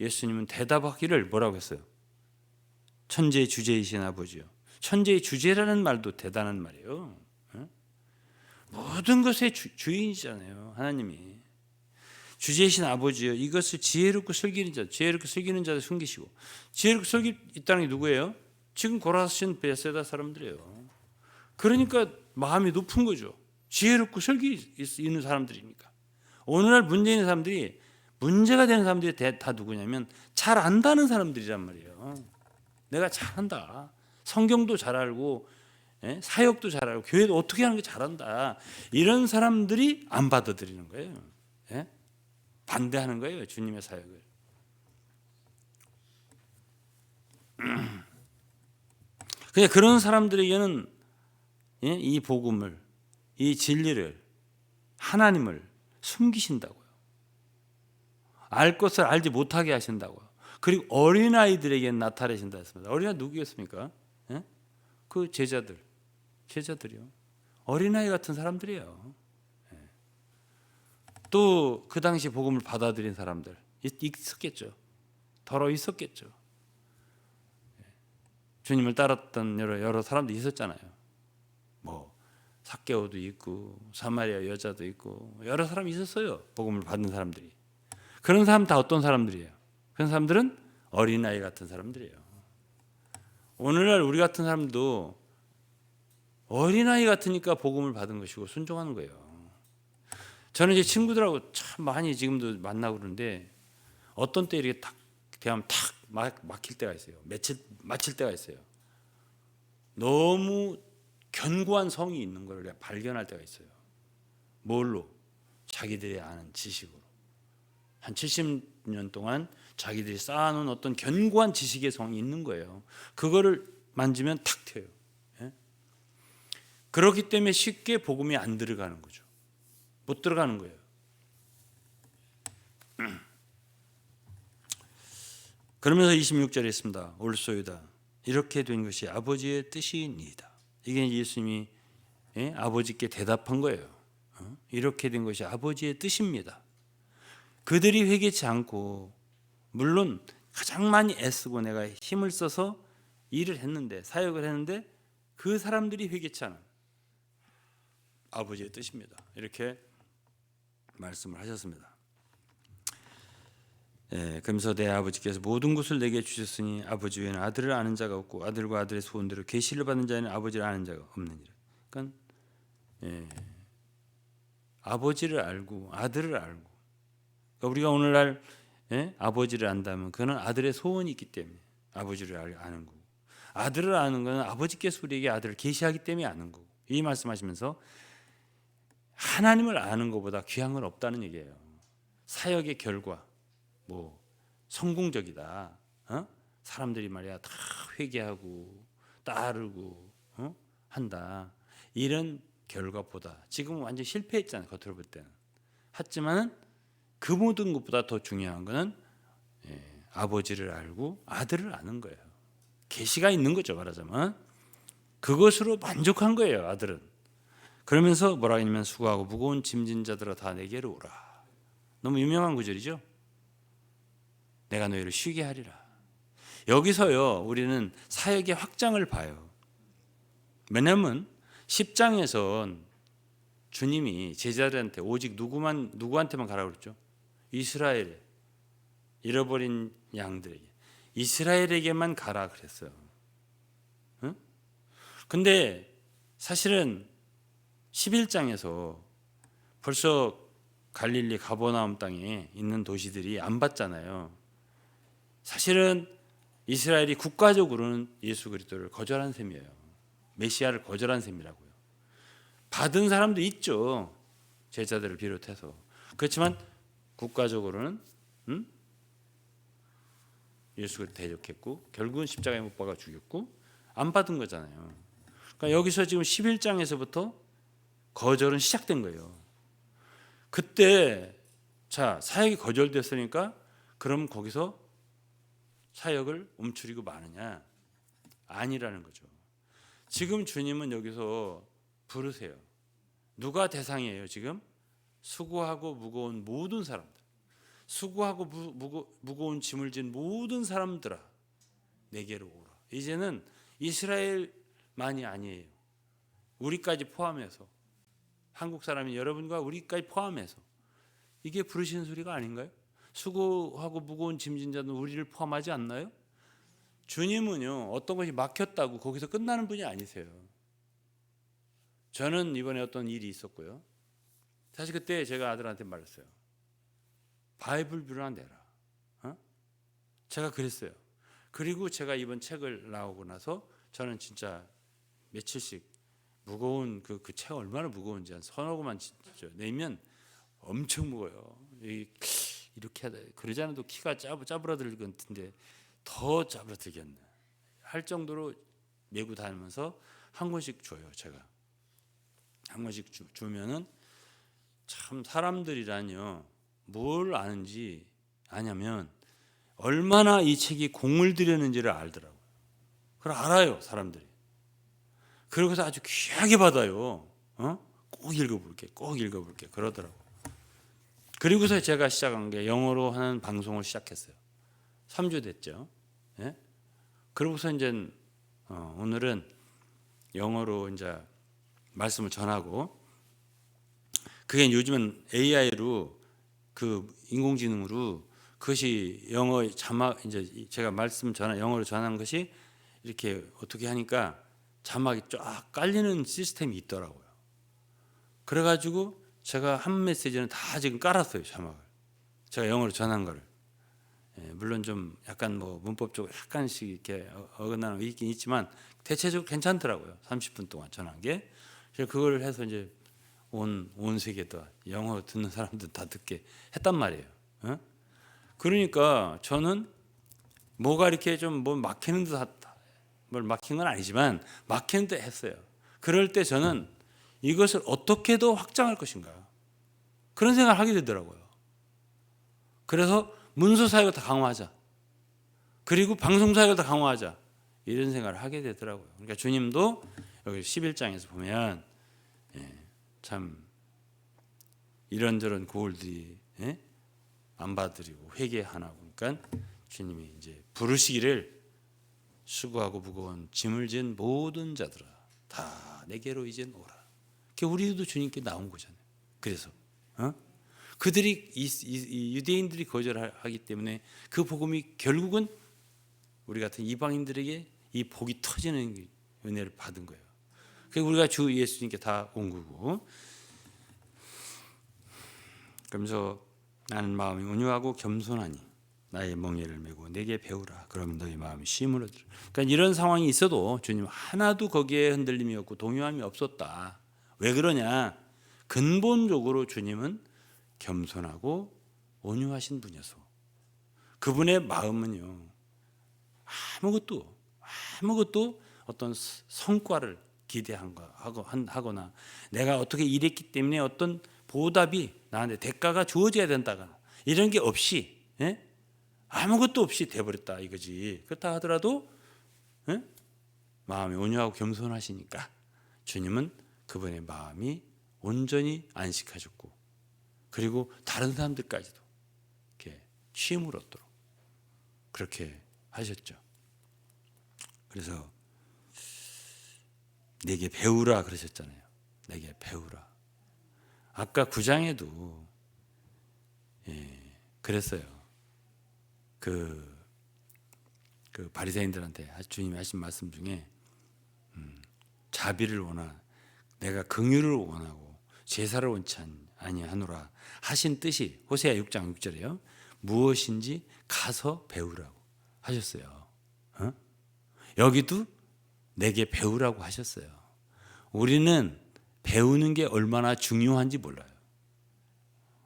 예수님은 대답하기를 뭐라고 했어요? 천지의 주제이신 아버지요. 천지의 주제라는 말도 대단한 말이에요. 모든 것의 주인이잖아요. 하나님이. 주제이신 아버지요. 이것을 지혜롭고 슬기는 자, 지혜롭고 슬기는 자를 숨기시고, 지혜롭고 슬기 있다는 게 누구예요? 지금 고라신 베세다 사람들이에요. 그러니까 마음이 높은 거죠. 지혜롭고 슬기 있는 사람들이니까. 오늘날 문제 있는 사람들이, 문제가 되는 사람들이 다 누구냐면 잘 안다는 사람들이란 말이에요. 내가 잘한다. 성경도 잘 알고 사역도 잘 알고 교회도 어떻게 하는 게 잘한다. 이런 사람들이 안 받아들이는 거예요. 반대하는 거예요. 주님의 사역을. 그냥 그런 사람들에게는 이 복음을, 이 진리를, 하나님을 숨기신다고요. 알 것을 알지 못하게 하신다고요. 그리고 어린아이들에게 나타내신다 했습니다. 어린아이 누구겠습니까? 그 제자들이요. 어린아이 같은 사람들이에요. 또 그 당시 복음을 받아들인 사람들 있었겠죠. 더러 있었겠죠. 주님을 따랐던 여러 사람들이 있었잖아요. 뭐 삭개오도 있고 사마리아 여자도 있고 여러 사람이 있었어요. 복음을 받는 사람들이. 그런 사람 다 어떤 사람들이에요? 그런 사람들은 어린아이 같은 사람들이에요. 오늘날 우리 같은 사람도 어린아이 같으니까 복음을 받은 것이고 순종하는 거예요. 저는 이제 친구들하고 참 많이 지금도 만나고 그러는데 어떤 때 이렇게 탁 대하면 탁 막힐 때가 있어요. 마칠 때가 있어요. 너무 견고한 성이 있는 걸 발견할 때가 있어요. 뭘로? 자기들이 아는 지식으로. 한 70년 동안 자기들이 쌓아놓은 어떤 견고한 지식의 성이 있는 거예요. 그거를 만지면 탁 튀어요. 그렇기 때문에 쉽게 복음이 안 들어가는 거죠. 못 들어가는 거예요. 그러면서 26절에 있습니다. 옳소이다. 이렇게 된 것이 아버지의 뜻이니이다. 이게 예수님이 아버지께 대답한 거예요. 이렇게 된 것이 아버지의 뜻입니다. 그들이 회개치 않고, 물론 가장 많이 애쓰고 내가 힘을 써서 일을 했는데, 사역을 했는데 그 사람들이 회개치 않은 아버지의 뜻입니다. 이렇게 말씀을 하셨습니다. 그러면서 내 아버지께서 모든 것을 내게 주셨으니 아버지 외에는 아들을 아는 자가 없고 아들과 아들의 소원대로 계시를 받는 자는 아버지를 아는 자가 없느니라. 그러니까 아버지를 알고 아들을 알고, 그러니까 우리가 오늘날 아버지를 안다면 그는 아들의 소원이 있기 때문에 아버지를 아는 거고, 아들을 아는 것은 아버지께서 우리에게 아들을 계시하기 때문에 아는 거고, 이 말씀하시면서 하나님을 아는 것보다 귀한 건 없다는 얘기예요. 사역의 결과, 뭐 성공적이다. 사람들이 말이야 다 회개하고 따르고 한다. 이런 결과보다 지금은 완전 실패했잖아요. 겉으로 볼 때는. 하지만 그 모든 것보다 더 중요한 것은 아버지를 알고 아들을 아는 거예요. 계시가 있는 거죠. 말하자면 그것으로 만족한 거예요. 아들은. 그러면서 뭐라 하냐면 수고하고 무거운 짐진 자들아 다 내게로 오라. 너무 유명한 구절이죠. 내가 너희를 쉬게 하리라. 여기서요 우리는 사역의 확장을 봐요. 왜냐하면 10장에선 주님이 제자들한테 오직 누구한테만 가라고 그랬죠? 이스라엘에, 잃어버린 양들에게, 이스라엘에게만 가라 그랬어요. 근데 사실은 11장에서 벌써 갈릴리 가버나움 땅에 있는 도시들이 안 받잖아요. 사실은 이스라엘이 국가적으로는 예수 그리스도를 거절한 셈이에요. 메시아를 거절한 셈이라고요. 받은 사람도 있죠. 제자들을 비롯해서. 그렇지만 국가적으로는 예수 그리스도 대적했고 결국은 십자가에 못 박아 죽였고 안 받은 거잖아요. 그러니까 여기서 지금 11장에서부터 거절은 시작된 거예요. 그때 자 사역이 거절됐으니까 그럼 거기서 사역을 움츠리고 마느냐? 아니라는 거죠. 지금 주님은 여기서 부르세요. 누가 대상이에요 지금? 수고하고 무거운 모든 사람들, 수고하고 무거운 짐을 진 모든 사람들아 내게로 오라. 이제는 이스라엘만이 아니에요. 우리까지 포함해서, 한국 사람인 여러분과 우리까지 포함해서 이게 부르시는 소리가 아닌가요? 수고하고 무거운 짐진 자는 우리를 포함하지 않나요? 주님은요 어떤 것이 막혔다고 거기서 끝나는 분이 아니세요. 저는 이번에 어떤 일이 있었고요. 사실 그때 제가 아들한테 말했어요. 바이블 하나 내라. 제가 그랬어요. 그리고 제가 이번 책을 나오고 나서 저는 진짜 며칠씩 무거운 그 책 얼마나 무거운지 한 서너 권만 내면 엄청 무거워요. 이렇게 하다 그러지 않아도 키가 짜부라들 것 같은데 더 짜부라들겠네 할 정도로 메고 다니면서 한 권씩 줘요. 제가 한 권씩 주면은 참 사람들이라뇨 뭘 아냐면 얼마나 이 책이 공을 들였는지를 알더라고요. 그걸 알아요 사람들이. 그러고서 아주 귀하게 받아요. 꼭 읽어볼게 그러더라고요. 그리고서 제가 시작한 게 영어로 하는 방송을 시작했어요. 3주 됐죠. 예? 그러고서 이제 오늘은 영어로 이제 말씀을 전하고, 그게 요즘은 AI로 그 인공지능으로 그것이 영어 자막 이제 제가 말씀 영어로 전한 것이 이렇게 어떻게 하니까 자막이 쫙 깔리는 시스템이 있더라고요. 그래가지고 제가 한 메시지는 다 지금 깔았어요. 자막을 제가 영어로 전한 거를. 물론 좀 약간 뭐 문법적으로 약간씩 이렇게 어긋나는 게 있긴 있지만 대체적으로 괜찮더라고요. 30분 동안 전한 게. 그래서 그걸 해서 이제 온 세계 다 영어 듣는 사람들 다 듣게 했단 말이에요. 그러니까 저는 뭐가 이렇게 좀 뭐 막히는 듯, 뭘 막힌 건 아니지만 막히는 듯 했어요. 그럴 때 저는 이것을 어떻게 더 확장할 것인가 그런 생각을 하게 되더라고요. 그래서 문서 사역을 더 강화하자, 그리고 방송 사역을 더 강화하자, 이런 생각을 하게 되더라고요. 그러니까 주님도 여기 11장에서 보면 참 이런저런 고울들이 안 받으리고 회개하나 보니까 주님이 이제 부르시기를 수고하고 무거운 짐을 진 모든 자들아 다 내게로 이제 오라. 우리도 주님께 나온 거잖아요. 그래서 그들이 이 유대인들이 거절하기 때문에 그 복음이 결국은 우리 같은 이방인들에게 이 복이 터지는 은혜를 받은 거예요. 그래서 우리가 주 예수님께 다 온 거고. 그러면서 나는 마음이 온유하고 겸손하니 나의 멍에를 메고 내게 배우라. 그러면 너희 마음이 쉼을 얻으리라. 그러니까 이런 상황이 있어도 주님 하나도 거기에 흔들림이 없고 동요함이 없었다. 왜 그러냐? 근본적으로 주님은 겸손하고 온유하신 분이어서 그분의 마음은요 아무것도 어떤 성과를 기대하거나 내가 어떻게 일했기 때문에 어떤 보답이 나한테 대가가 주어져야 된다거나 이런 게 없이 아무것도 없이 돼버렸다 이거지. 그렇다 하더라도 마음이 온유하고 겸손하시니까 주님은 그분의 마음이 온전히 안식하셨고, 그리고 다른 사람들까지도 이렇게 쉼을 얻도록 그렇게 하셨죠. 그래서 내게 배우라 그러셨잖아요. 내게 배우라. 아까 9장에도 그랬어요. 그 바리새인들한테 주님이 하신 말씀 중에 자비를 내가 긍휼을 원하고 제사를 원치 아니하노라 하신 뜻이 호세아 6장 6절이에요. 무엇인지 가서 배우라고 하셨어요. 여기도 내게 배우라고 하셨어요. 우리는 배우는 게 얼마나 중요한지 몰라요.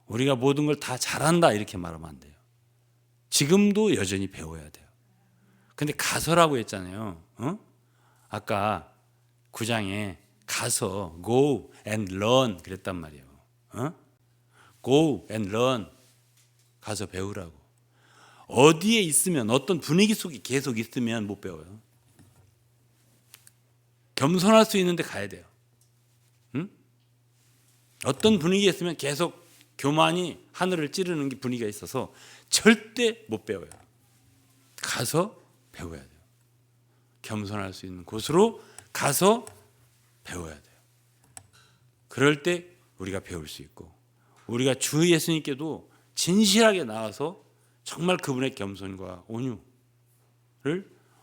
우리가 모든 걸 다 잘한다 이렇게 말하면 안 돼요. 지금도 여전히 배워야 돼요. 근데 가서라고 했잖아요. 아까 9장에 가서 go and learn 그랬단 말이에요. go and learn 가서 배우라고. 어디에 있으면 어떤 분위기 속에 계속 있으면 못 배워요. 겸손할 수 있는데 가야 돼요. 응? 어떤 분위기였으면 계속 교만이 하늘을 찌르는 게 분위기가 있어서 절대 못 배워요. 가서 배워야 돼요. 겸손할 수 있는 곳으로 가서 배워야 돼요. 그럴 때 우리가 배울 수 있고, 우리가 주 예수님께도 진실하게 나와서 정말 그분의 겸손과 온유를,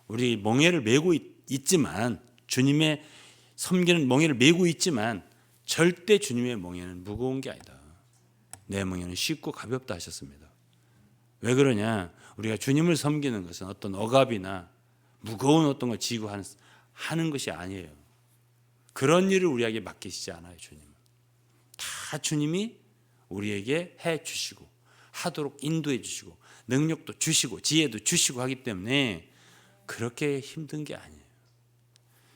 우리 멍에를 메고 있지만, 주님의 섬기는 멍에를 메고 있지만 절대 주님의 멍에는 무거운 게 아니다. 내 멍에는 쉽고 가볍다 하셨습니다. 왜 그러냐? 우리가 주님을 섬기는 것은 어떤 억압이나 무거운 어떤 걸 지고 하는 것이 아니에요. 그런 일을 우리에게 맡기시지 않아요. 주님은 다 주님이 우리에게 해 주시고 하도록 인도해 주시고 능력도 주시고 지혜도 주시고 하기 때문에 그렇게 힘든 게 아니에요.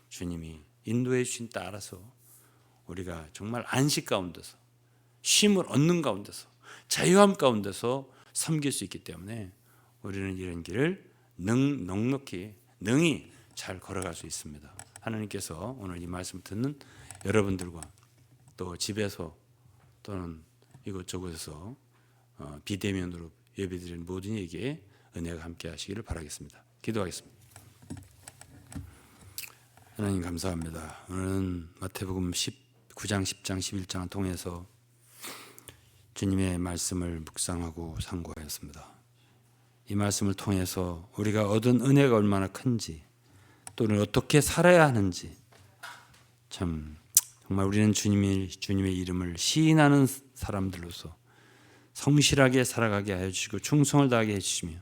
주님이 인도해 주신 따라서 우리가 정말 안식 가운데서, 쉼을 얻는 가운데서, 자유함 가운데서 섬길 수 있기 때문에 우리는 이런 길을 넉넉히 능히 잘 걸어갈 수 있습니다. 하나님께서 오늘 이 말씀 듣는 여러분들과 또 집에서 또는 이곳저곳에서 비대면으로 예배드리는 모든 이에게 은혜가 함께 하시기를 바라겠습니다. 기도하겠습니다. 하나님 감사합니다. 오늘은 마태복음 19장, 10장, 11장을 통해서 주님의 말씀을 묵상하고 상고하였습니다. 이 말씀을 통해서 우리가 얻은 은혜가 얼마나 큰지, 또는 어떻게 살아야 하는지, 참 정말 우리는 주님의 이름을 시인하는 사람들로서 성실하게 살아가게 하여 주시고 충성을 다하게 해주시며,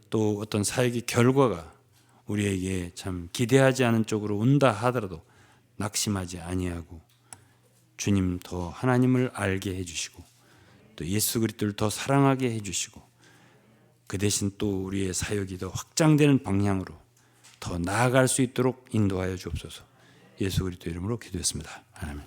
또 어떤 사역의 결과가 우리에게 참 기대하지 않은 쪽으로 온다 하더라도 낙심하지 아니하고 주님 더 하나님을 알게 해주시고 또 예수 그리스도를 더 사랑하게 해주시고 그 대신 또 우리의 사역이 더 확장되는 방향으로 더 나아갈 수 있도록 인도하여 주옵소서. 예수 그리스도 이름으로 기도했습니다. 아멘.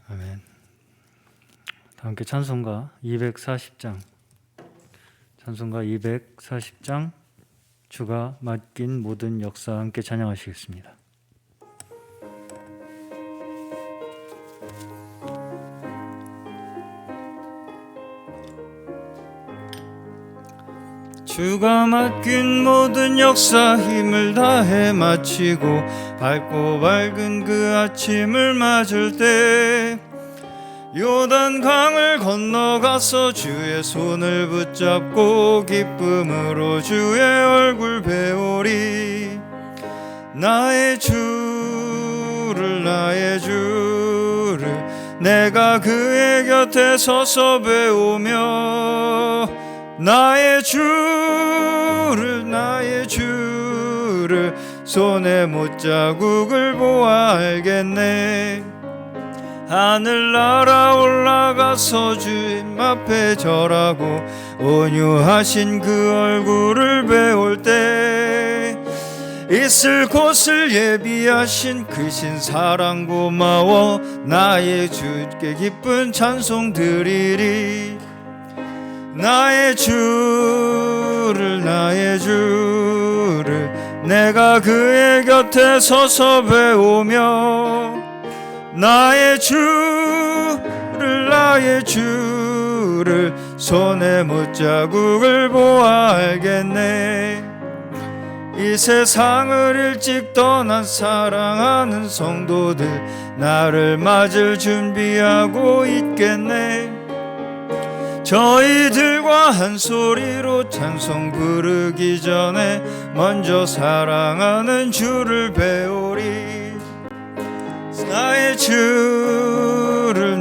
아멘. 다 함께 찬송가 240장, 찬송가 240장, 주가 맡긴 모든 역사 함께 찬양하시겠습니다. 주가 맡긴 모든 역사 힘을 다해 마치고 밝고 밝은 그 아침을 맞을 때 요단 강을 건너가서 주의 손을 붙잡고 기쁨으로 주의 얼굴 배우리. 나의 주를 내가 그의 곁에 서서 배우며 나의 주를 손에 못자국을 보아 알겠네. 하늘 날아 올라가서 주님 앞에 절하고 온유하신 그 얼굴을 배울 때 있을 곳을 예비하신 크신 사랑 고마워 나의 주께 기쁜 찬송 드리리. 나의 주를 내가 그의 곁에 서서 배우며 나의 주를 손에 못자국을 보아 알겠네. 이 세상을 일찍 떠난 사랑하는 성도들 나를 맞을 준비하고 있겠네. 저희들과 한 소리로 찬송 부르기 전에 먼저 사랑하는 주를 배우리. 나의 주를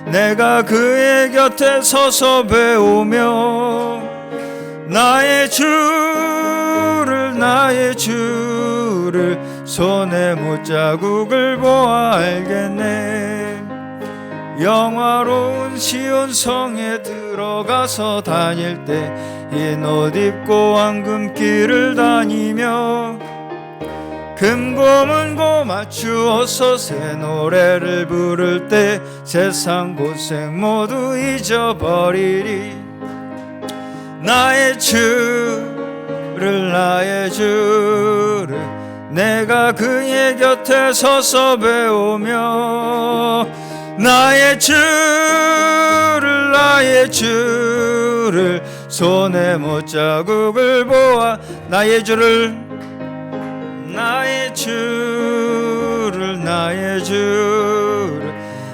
내가 그의 곁에 서서 배우며 나의 주를 손에 못자국을 보아 알겠네. 영화로운 시온성에 들어가서 다닐 때 흰 옷 입고 황금길을 다니며 금고문고 맞추어서 새 노래를 부를 때 세상 고생 모두 잊어버리리. 나의 주를 나의 주를 내가 그의 곁에 서서 배우며 나의 주를 손에 못자국을 보아 나의 주를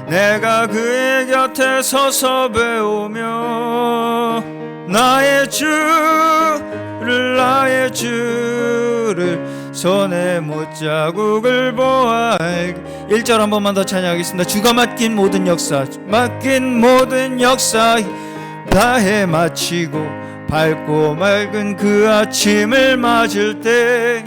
내가 그의 곁에 서서 배우며 나의 주를 손에 못자국을 보아. 1절 한 번만 더 찬양하겠습니다. 주가 맡긴 모든 역사 다해 마치고 밝고 맑은 그 아침을 맞을 때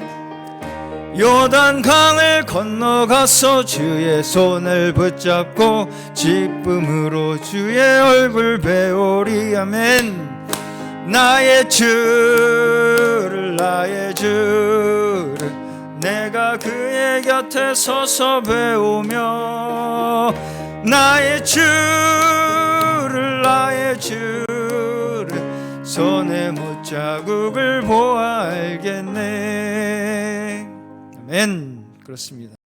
요단 강을 건너가서 주의 손을 붙잡고 기쁨으로 주의 얼굴 배우리. 아멘. 나의 주를 내가 그의 곁에 서서 배우며 나의 주를 손에 못자국을 보아 알겠네. 아멘. 그렇습니다.